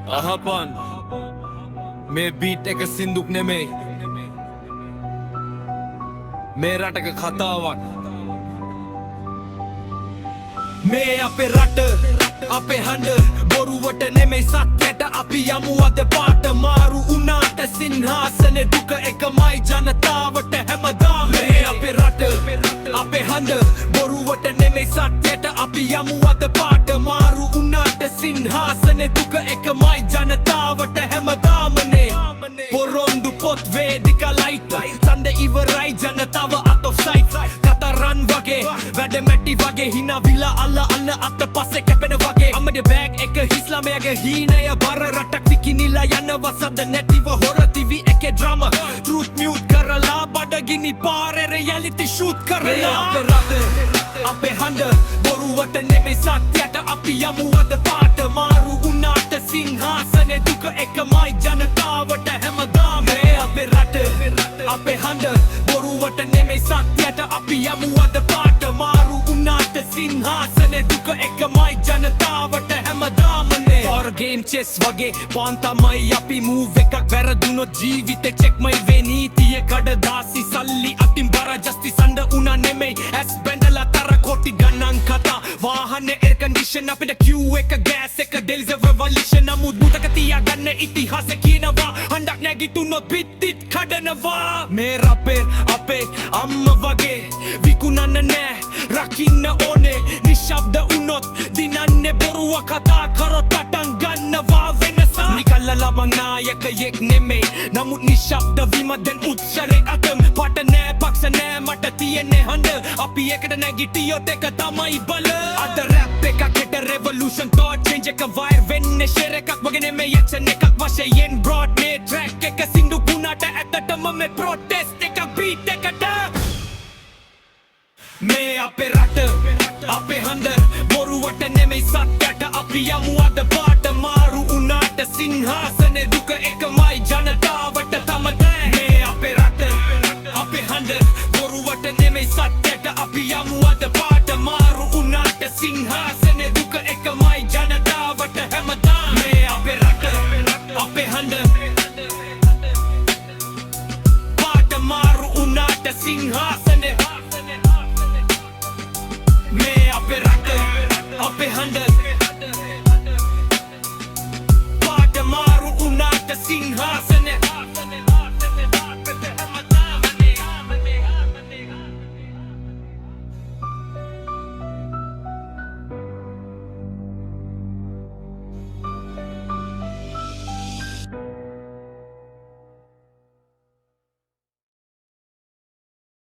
අහපන් මේ බීට් එක සින්දුක් නෙමෙයි මේ රටක කතාවක් මේ අපේ රට අපේ හඬ බොරුවට නෙමෙයි සත්‍යයට අපි යමු අද පාට මාරු උනාට සිංහාසනේ දුක එකමයි ජනතාවට හැමදාම මේ අපේ රට අපේ හඬ බොරුවට නෙමෙයි සත්‍යයට අපි යමු අද පාට මාරු උනාට සිංහාසනේ දුක එකමයි ජනතාවට හැමදාමනේ පොරොන්දු පොත් වේදිකා ලයිට් සඳ ඉවරයි ජනතාව out of sight කතරන් වගේ වැඩ මැටි වගේ හිනා විලා අල්ල අත පස්සේ කැපෙන වගේ අම්මගේ බෑග් එක හිස්ලාමයාගේ හීනය බර රටක් විකිනිලා යනවා සද්ද නැතිව හොර ටිවි එකේ ඩ්‍රාමා ට්‍රූත් මියුට් කරලා බඩගිනි පාරේ රියැලිටි ෂූට් කරලා අපේ රට අපේ හඬ බොරුවට නෙමෙයි සත්‍යයට අපි යමු අද පාට මාරු උනාට සිංහාසනේ දුක එකමයි ජනතාවට හැමදාම මේ අපේ රට අපේ හඬ බොරුවට නෙමෙයි සත්‍යයට අපි යමු අද පාට මාරු උනාට සිංහාසනේ දුක එකමයි ජනතාවට හැමදාමනේ or game chess වගේ පාන්තමයි අපි move එකක් වැරදුනොත් ජීවිතේ checkමයි වේ නීතිය කඩදාසි සල්ලි අතින් බර justice අඬ උනා නෙමෙයි ඇස් බැඳලා තර කොටි ගණන් කතා වාහනේ air condition අපිට queue එක gas එක daily revolution නමුත් මුතක තියාගන්න ඉතිහාසෙ කියනවා හඬක් නැගිටුනොත් පිටිත් කඩනවා මේ රපේ අපේ අම්ම වගේ විකුණන්න නෑ රකින්න ඕනේ නිශ්ශබ්ද වුණොත් දිනන්නේ බොරුව කතා කරොත් පටන් ගන්නවා වෙනස නිකල්ලා මං නායකයෙක් නෙමෙයි නමුත් නිශ්ශබ්ද වීම දැන් උත්සරේ අතම් පට නෑ පක්ෂ නෑ මට තියෙන්නේ හඬ අපි එකට නැගිටියොත් එක තමයි බල අද රැප් එකක් හෙට revolution thought change එක වයර් වෙන්නේ share එකක් වගේ නෙමෙයි action එකක් වශයෙන් broad මේ track එක සින්දු පුණාට ඇත්තටම මේ protest එකක් beat එකට මේ අපේ රට අපේ හඬ බොරුවට නෙමෙයි සත්‍යයට අපි යමු අද පාට මාරු උනාට සිංහාසනේ දුක එකමයි ජනතාවට තමයි මේ අපේ රට අපේ හඬ බොරුවට නෙමෙයි සත්‍යයට අපි යමු